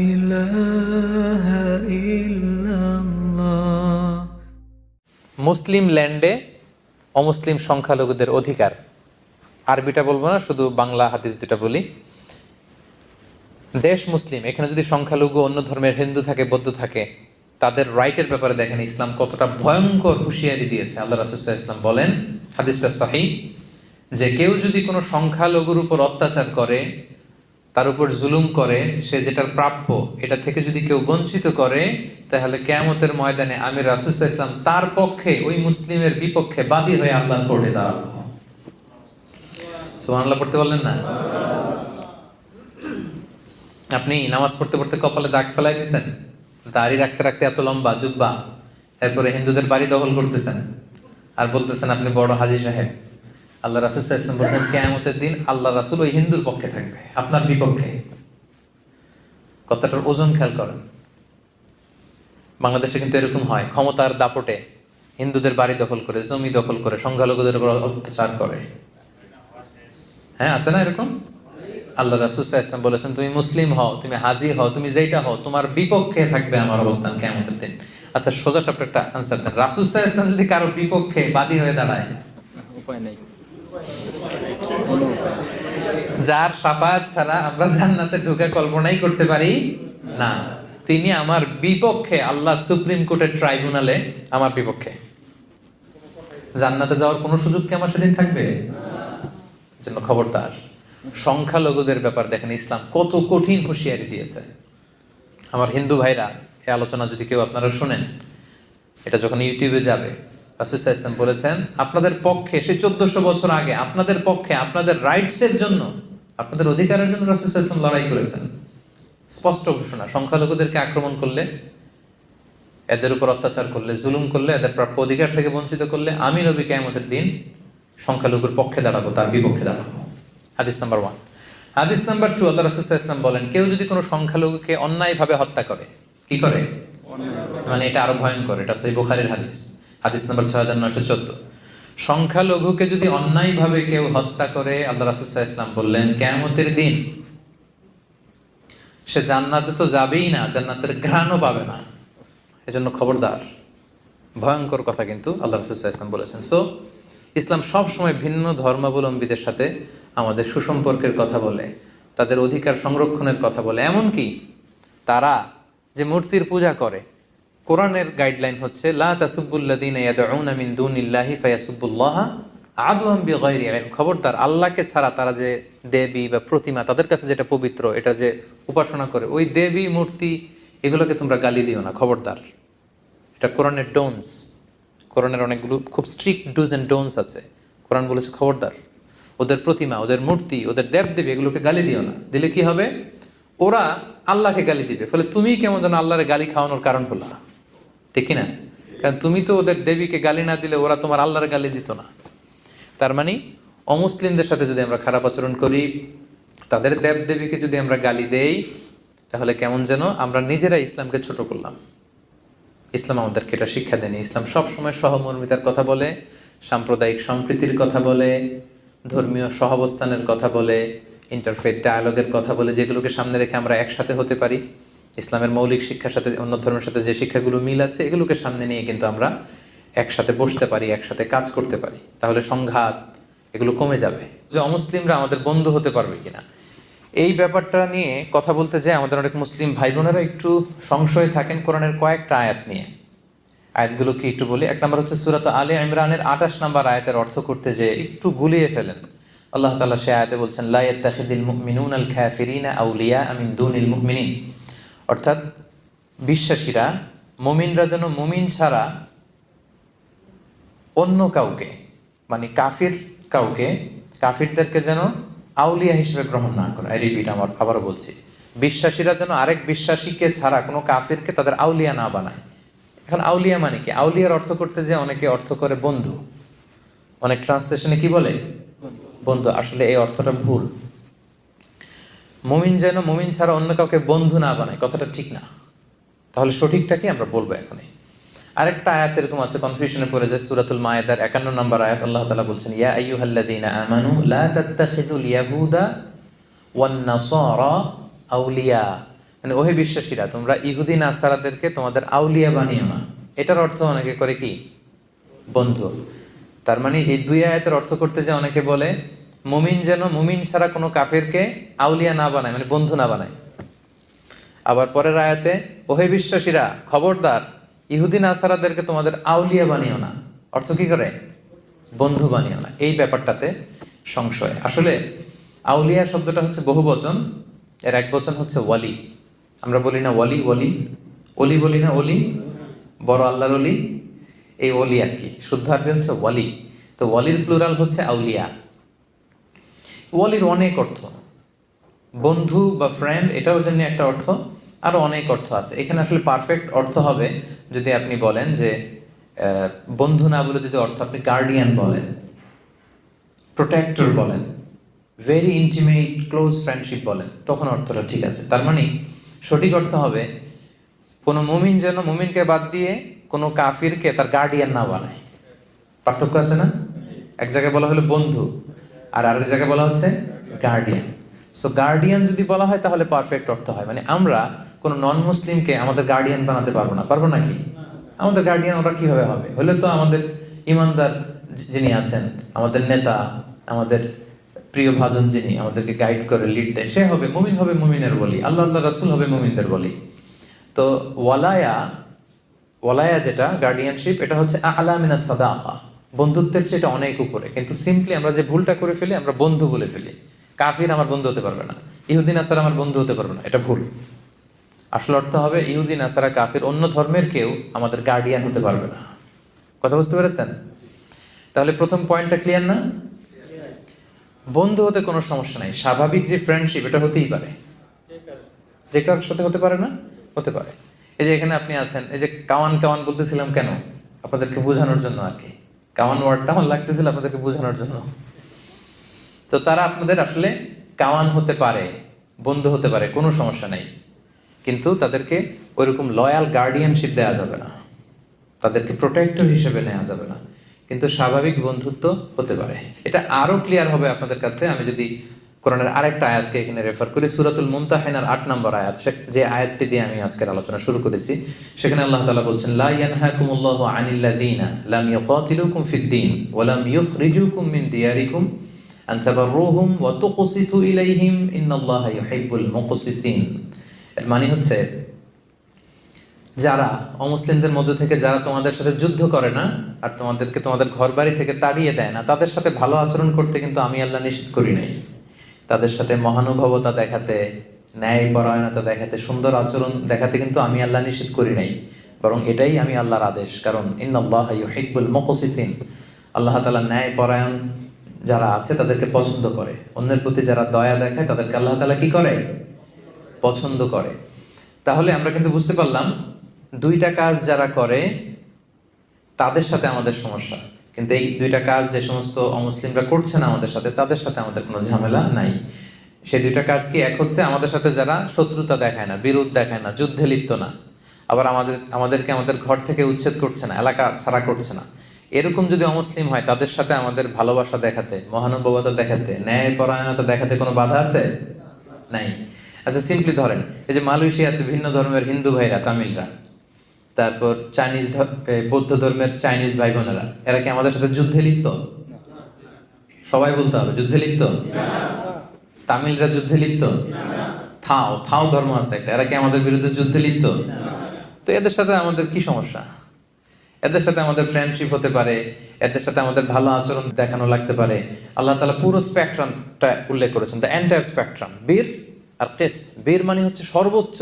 ইলাহা ইল্লাল্লাহ। মুসলিম ল্যান্ডে অমুসলিম সংখ্যালঘুদের অধিকার। আরবিটা বলবো না, শুধু বাংলা হাদিস দুটা বলি। দেশ মুসলিম, এখানে যদি সংখ্যালঘু অন্য ধর্মের হিন্দু থাকে, বৌদ্ধ থাকে, তাদের রাইটের ব্যাপারে দেখেন ইসলাম কতটা ভয়ঙ্কর হুঁশিয়ারি দিয়েছে। আল্লাহ রাসূল সাল্লাল্লাহু আলাইহি ওয়াসাল্লাম বলেন, হাদিসটা সহিহ, যে কেউ যদি কোনো সংখ্যালঘুর উপর অত্যাচার করে, তার উপর জুলুম করে, সে যেটার প্রাপ্য এটা থেকে যদি কেউ বঞ্চিত করে, তাহলে কিয়ামতের ময়দানে আমি রাসূল সাল্লাল্লাহু আলাইহি ওয়াসাল্লাম তার পক্ষে, ওই মুসলিমের বিপক্ষে বাদী হয়ে আল্লাহর কোর্টে দাঁড়াবো। সুবহানাল্লাহ পড়তে বললেন না? আপনি নামাজ পড়তে পড়তে কপালে দাগ ফেলাই দিয়েছেন, দাড়ি রাখতে রাখতে এত লম্বা জুব্বা, এরপরে হিন্দুদের বাড়ি দখল করতেছেন আর বলতেছেন আপনি বড় হাজী সাহেব। আল্লাহ রাসূল সাল্লাল্লাহু আলাইহি ওয়াসাল্লাম বলেন কিয়ামতের দিন আল্লাহ রাসূল ওই হিন্দুর পক্ষে থাকবে, আপনার বিপক্ষে। কথাটার ওজন খেয়াল করেন। বাংলাদেশে কিন্তু এরকম হয়, ক্ষমতার দাপটে হিন্দুদের বাড়ি দখল করে, জমি দখল করে, সংখ্যালঘুদের উপর অত্যাচার করে। হ্যাঁ, আছে না এরকম? আল্লাহ রাসূল সাল্লাল্লাহু আলাইহি ওয়াসাল্লাম বলেছেন তুমি মুসলিম হও, তুমি হাজী হও, তুমি যেটা হও, তোমার বিপক্ষে থাকবে আমার অবস্থান কিয়ামতের দিন। আচ্ছা, সোজা সাপটা একটা আনসার দেন। রাসূল সাল্লাল্লাহু আলাইহি ওয়াসাল্লাম যদি কারো বিপক্ষে বাদী হয়ে দাঁড়ায়, উপায় নেই। যার শাফাআত ছাড়া আমরা জান্নাতে ঢোকা কল্পনাই করতে পারি না, তিনি আমার বিপক্ষে, আল্লাহর সুপ্রিম কোর্টের ট্রাইব্যুনালে আমার বিপক্ষে, জান্নাতে যাওয়ার কোনো সুযোগ কি আমার সেদিন থাকবে? জন্য খবরদার। সংখ্যালঘুদের ব্যাপার দেখেন ইসলাম কত কঠিন হুঁশিয়ারি দিয়েছে। আমার হিন্দু ভাইরা, এই আলোচনা যদি কেউ আপনারা শুনেন, এটা যখন ইউটিউবে যাবে, রাসূল সাল্লাল্লাহু আলাইহি ওয়াসাল্লাম বলেছেন আপনাদের পক্ষে, সেই 1400 বছর আগে আপনাদের পক্ষে, আপনাদের রাইটসের জন্য, আপনাদের অধিকারের জন্য রাসূল সাল্লাল্লাহু আলাইহি ওয়াসাল্লাম লড়াই করেছেন। স্পষ্ট ঘোষণা। সংখ্যালঘুদেরকে আক্রমণ করলে, এদের উপর অত্যাচার করলে, জুলুম করলে, এদের প্রাপ্য অধিকার থেকে বঞ্চিত করলে, আমি নবী কিয়ামতের দিন সংখ্যালঘুর পক্ষে দাঁড়াবো, তার বিপক্ষে দাঁড়াবো। হাদিস নাম্বার 1। হাদিস নাম্বার 2, আল্লাহ রাসূল সাল্লাল্লাহু আলাইহি ওয়াসাল্লাম বলেন কেউ যদি কোনো সংখ্যালঘুকে অন্যায়ভাবে হত্যা করে, কি করে? মানে এটা আরো ভয়ঙ্কর, এটা সহিহ বুখারীর হাদিস, হাদিস নাম্বার 6914। সংখ্যালঘুকে যদি অন্যায়ভাবে কেউ হত্যা করে, আল্লাহ রাসূল সাল্লাল্লাহু আলাইহি ওয়াসাল্লাম বললেন কিয়ামতের দিন সে জান্নাতে তো যাবেই না, জান্নাতের ঘ্রাণও পাবে না। এজন্য খবরদার, ভয়ঙ্কর কথা কিন্তু আল্লাহ রাসূল সাল্লাল্লাহু আলাইহি ওয়াসাল্লাম বলেছেন। সো ইসলাম সব সময় ভিন্ন ধর্মাবলম্বীদের সাথে আমাদের সুসম্পর্কের কথা বলে, তাদের অধিকার সংরক্ষণের কথা বলে। এমনকি তারা যে মূর্তির পূজা করে, কোরআনের গাইডলাইন হচ্ছে লা তাসুব্বুল্লাযীনা ইয়াদউনা মিন দুনিল্লাহি ফায়াসুব্বুল্লাহা আদওয়াম বিগাইরি ইলম। খবরদার, আল্লাহকে ছাড়া তারা যে দেবী বা প্রতিমা, তাদের কাছে যেটা পবিত্র, এটা যে উপাসনা করে, ওই দেবী মূর্তি এগুলোকে তোমরা গালি দিও না, খবরদার। এটা কোরআনের ডোনস। কোরআনের অনেকগুলো খুব স্ট্রিক্ট ডুজ অ্যান্ড ডোনস আছে। কোরআন বলেছে খবরদার, ওদের প্রতিমা, ওদের মূর্তি, ওদের দেবদেবী এগুলোকে গালি দিও না। দিলে কি হবে? ওরা আল্লাহকে গালি দিবে, ফলে তুমি কেমন যেন আল্লাহরে গালি খাওয়ানোর কারণ হলো, ঠিক কিনা? কারণ তুমি তো ওদের দেবীকে গালি না দিলে ওরা তোমার আল্লাহর গালি দিত না। তার মানে অমুসলিমদের সাথে যদি আমরা খারাপ আচরণ করি, তাদের দেবদেবীকে যদি আমরা গালি দেই, তাহলে কেমন যেন আমরা নিজেরা ইসলামকে ছোট করলাম। ইসলাম আমাদেরকে এটা শিক্ষা দেয়নি। ইসলাম সবসময় সহমর্মিতার কথা বলে, সাম্প্রদায়িক সম্প্রীতির কথা বলে, ধর্মীয় সহাবস্থানের কথা বলে, ইন্টারফেথ ডায়ালগের কথা বলে, যেগুলোকে সামনে রেখে আমরা একসাথে হতে পারি। ইসলামের মৌলিক শিক্ষার সাথে অন্য ধর্মের সাথে যে শিক্ষাগুলো মিল আছে, এগুলোকে সামনে নিয়ে কিন্তু আমরা একসাথে বসতে পারি, একসাথে কাজ করতে পারি। তাহলে সংঘাত এগুলো কমে যাবে। যে অমুসলিমরা আমাদের বন্ধু হতে পারবে কিনা, এই ব্যাপারটা নিয়ে কথা বলতে যে আমাদের অনেক মুসলিম ভাই বোনেরা একটু সংশয়ে থাকেন কোরআনের কয়েকটা আয়াত নিয়ে। আয়াতগুলো কি একটু বলি। 1 নম্বর হচ্ছে সূরা আলে ইমরানের 28 নম্বর আয়াতের অর্থ করতে যে একটু গুলিয়ে ফেলেন। আল্লাহ তাআলা সে আয়াতে বলছেন লা ইয়াত্তাখিযুল মুমিনুনাল কাফিরিনা আউলিয়া মিন দুনিল মুমিনিন। অর্থাৎ বিশ্বাসীরা, মুমিনরা যেন মুমিন ছাড়া অন্য কাউকে, মানে কাফির কাউকে, কাফিরদেরকে যেন আউলিয়া হিসেবে গ্রহণ না করে। রিপিট, আবারও বলছি, বিশ্বাসীরা যেন আরেক বিশ্বাসীকে ছাড়া কোনো কাফিরকে তাদের আউলিয়া না বানায়। এখন আউলিয়া মানে কি? আউলিয়ার অর্থ করতে যে অনেকে অর্থ করে বন্ধু, অনেক ট্রান্সলেশনে কি বলে? বন্ধু। আসলে এই অর্থটা ভুল। মুমিন যেন মুমিন ছাড়া অন্য কাউকে বন্ধু না বানায়, কথাটা ঠিক না। তাহলে সঠিকটা কি আমরা বলবো এখনই। আরেকটা আয়াত এরকম আছে, কনফিউশনে পড়ে যায়। সূরাতুল মায়েদার 51 নম্বর আয়াত, আল্লাহ তাআলা বলছেন ইয়া আইয়ুহাল্লাযীনা আমানু লা তাত্তাখিযুল ইয়াহুদা ওয়ান নাসারা আউলিয়া মানে ওহে বিশ্বাসীরা, তোমরা ইহুদি নাসারাদেরকে তোমাদের আউলিয়া বানিও না। এটার অর্থ অনেকে করে কি বন্ধু। তার মানে এই দুই আয়াতের অর্থ করতে যে অনেকে বলে মুমিন যেন মুমিন ছাড়া কোনো কাফেরকে আউলিয়া না বানায়, মানে বন্ধু না বানায়। আবার পরের আয়াতে ওহে বিশ্বাসীরা খবরদার ইহুদি নাসারাদেরকে তোমাদের আউলিয়া বানিও না, অর্থ কি করে বন্ধু বানিও না। এই ব্যাপারটাতে সংশয়। আসলে আউলিয়া শব্দটা হচ্ছে বহু বচন, এর এক বচন হচ্ছে ওয়ালি। আমরা বলি না ওয়ালি, ওয়ালি অলি বলি না, অলি বড় আল্লাহর অলি, এই অলি আর কি, শুদ্ধ আরবি হচ্ছে ওয়ালি। তো ওয়ালির প্লুরাল হচ্ছে আউলিয়া। ওয়ালির অনেক অর্থ, বন্ধু বা ফ্রেন্ড এটাও জন্য একটা অর্থ, আরো অনেক অর্থ আছে। এখানে আসলে পারফেক্ট অর্থ হবে যদি আপনি বলেন যে বন্ধু না বলে যদি অর্থ আপনি গার্ডিয়ান বলেন, প্রোটেক্টর বলেন, ভেরি ইন্টিমেট ক্লোজ ফ্রেন্ডশিপ বলেন, তখন অর্থটা ঠিক আছে। তার মানে সঠিক অর্থ হবে কোনো মুমিন যেন মুমিনকে বাদ দিয়ে কোনো কাফিরকে তার গার্ডিয়ান না বানায়। পার্থক্য আছে না? এক জায়গায় বলা হলো বন্ধু, আর আরেক জায়গায় বলা হচ্ছে গার্ডিয়ান। সো গার্ডিয়ান যদি বলা হয় তাহলে পারফেক্ট অর্থ হয়, মানে আমরা কোনো নন মুসলিমকে আমাদের গার্ডিয়ান বানাতে পারবো না। পারবো নাকি? আমাদের গার্ডিয়ান ওরা কিভাবে হবে? হলে তো আমাদের ইমানদার যিনি আছেন, আমাদের নেতা, আমাদের প্রিয় ভাজন যিনি আমাদেরকে গাইড করে লিড দেয়, সে হবে মুমিন, হবে মুমিনের বলি, আল্লাহ আল্লাহ রাসূল হবে মুমিনদের বলি। তো ওয়ালায়া যেটা গার্ডিয়ানশিপ, এটা হচ্ছে আ'লা মিনাস সাদাকা, বন্ধুত্বের চেয়ে এটা অনেক উপরে। কিন্তু সিম্পলি আমরা যে ভুলটা করে ফেলি, আমরা বন্ধু বলে ফেলি। কাফির আমার বন্ধু হতে পারবে না, ইহুদি নাসারা আমার বন্ধু হতে পারবে না, এটা ভুল। আসল অর্থ হবে ইহুদি নাসারা কাফির অন্য ধর্মের কেউ আমাদের গার্ডিয়ান হতে পারবে না। কথা বুঝতে পেরেছেন? তাহলে প্রথম পয়েন্টটা ক্লিয়ার না? বন্ধু হতে কোনো সমস্যা নাই, স্বাভাবিক যে ফ্রেন্ডশিপ এটা হতেই পারে। যে কারোর সাথে হতে পারে না? হতে পারে। এই যে এখানে আপনি আছেন, এই যে কাওয়ান কাওয়ান বলতেছিলাম কেন? আপনাদেরকে বোঝানোর জন্য আর কি। কাওয়ান ওয়ার্ডটা আমার লাগতেছিল আপনাদেরকে বোঝানোর জন্য। তো তারা আপনাদের আসলে কাওয়ান হতে পারে, বন্ধু হতে পারে, কোনো সমস্যা নেই। কিন্তু তাদেরকে ওইরকম লয়াল গার্ডিয়ানশিপ দেওয়া যাবে না, তাদেরকে প্রোটেক্টর হিসেবে নেওয়া যাবে না। কিন্তু স্বাভাবিক বন্ধুত্ব হতে পারে। এটা আরো ক্লিয়ার হবে আপনাদের কাছে আমি যদি কোরআনের আরেকটা আয়াতকে এখানে রেফার করি। সূরাতুল মুমতাহিনার 8 নম্বর আয়াত, যে আয়াতটি দিয়ে আমি আজকের আলোচনা শুরু করেছি। সেখানে আল্লাহ তাআলা বলছেন, লা ইয়ানহাকুমুল্লাহু আনিল্লাযীনা লাম ইউকাতিলুকুম ফিদ-দীন ওয়া লাম ইউখরিজুকুম মিন দিয়ারিকুম আন তাবাররুহুম ওয়া তুকসিতু ইলাইহিম ইন্নাল্লাহা ইউহিব্বুল মুকসিতিন। এর মানে হচ্ছে যারা অমুসলিমদের মধ্যে থেকে যারা তোমাদের সাথে যুদ্ধ করে না আর তোমাদেরকে তোমাদের ঘর বাড়ি থেকে তাড়িয়ে দেয় না, তাদের সাথে ভালো আচরণ করতে কিন্তু আমি আল্লাহ নিষেধ করি নাই। তাদের সাথে মহানুভবতা দেখাতে, ন্যায় পরায়ণতা দেখাতে, সুন্দর আচরণ দেখাতে কিন্তু আমি আল্লাহ নিষেধ করি নাই, বরং এটাই আমি আল্লাহর আদেশ। কারণ ইন্নাল্লাহা ইউহিব্বুল মুকসিতিন, আল্লাহ তাআলা ন্যায় পরায়ণ যারা আছে তাদেরকে পছন্দ করে। অন্যের প্রতি যারা দয়া দেখায় তাদেরকে আল্লাহ তাআলা কি করে? পছন্দ করে। তাহলে আমরা কিন্তু বুঝতে পারলাম দুইটা কাজ যারা করে তাদের সাথে আমাদের সমস্যা, কিন্তু এই দুইটা কাজ যে সমস্ত অমুসলিমরা করছে না আমাদের সাথে, তাদের সাথে আমাদের কোনো ঝামেলা নাই। সেই দুইটা কাজ কি? এক হচ্ছে আমাদের সাথে যারা শত্রুতা দেখায় না, বিরোধ দেখায় না, যুদ্ধে লিপ্ত না, আবার আমাদেরকে আমাদের ঘর থেকে উচ্ছেদ করছে না, এলাকা ছাড়া করছে না, এরকম যদি অমুসলিম হয় তাদের সাথে আমাদের ভালোবাসা দেখাতে, মহানুভবতা দেখাতে, ন্যায় পরায়ণতা দেখাতে কোনো বাধা আছে? নাই। আচ্ছা সিম্পলি ধরেন, এই যে মালয়েশিয়াতে ভিন্ন ধর্মের হিন্দু ভাইরা, তামিলরা, তারপর চাইনিজ বৌদ্ধ ধর্মের চাইনিজ ভাই বোনেরা, এরা কি আমাদের সাথে যুদ্ধে লিপ্ত? সবাই বলতে হবে যুদ্ধে লিপ্ত। তামিলরা যুদ্ধে লিপ্ত? থাও ধর্ম আছে একটা, এরা কি আমাদের বিরুদ্ধে যুদ্ধে লিপ্ত? তো এদের সাথে আমাদের কি সমস্যা? এদের সাথে আমাদের ফ্রেন্ডশিপ হতে পারে, এদের সাথে আমাদের ভালো আচরণ দেখানো লাগতে পারে। আল্লাহ তাআলা পুরো স্পেকট্রামটা উল্লেখ করেছেন, দ্য এন্টায়ার স্পেকট্রাম। বীর আর কেস, বীর মানে হচ্ছে সর্বোচ্চ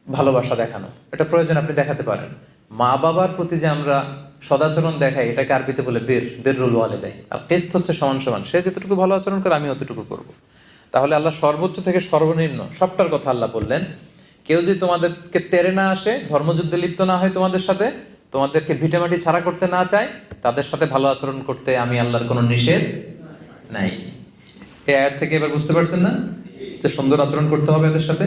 ভালোবাসা দেখানো, এটা প্রয়োজন আপনি দেখাতে পারেন। মা বাবার প্রতি যে আমরা সদাচরণ দেখাই এটাকে আরবিতে বলে বিররুল ওয়ালিদাইন। আর টেস্ট হচ্ছে সমান সমান, সে যতটুকু ভালো আচরণ করে আমি অতটুকু করব। তাহলে আল্লাহ সর্বোচ্চ থেকে সর্বনিম্ন সবটার কথা আল্লাহ বললেন। কেউ যদি তোমাদেরকে তেড়ে না আসে, ধর্মযুদ্ধে লিপ্ত না হয় তোমাদের সাথে, তোমাদেরকে ভিটেমাটি ছাড়া করতে না চায়, তাদের সাথে ভালো আচরণ করতে আমি আল্লাহর কোনো নিষেধ নাই। এই আয়াত থেকে এবার বুঝতে পারছেন না যে সুন্দর আচরণ করতে হবে এদের সাথে?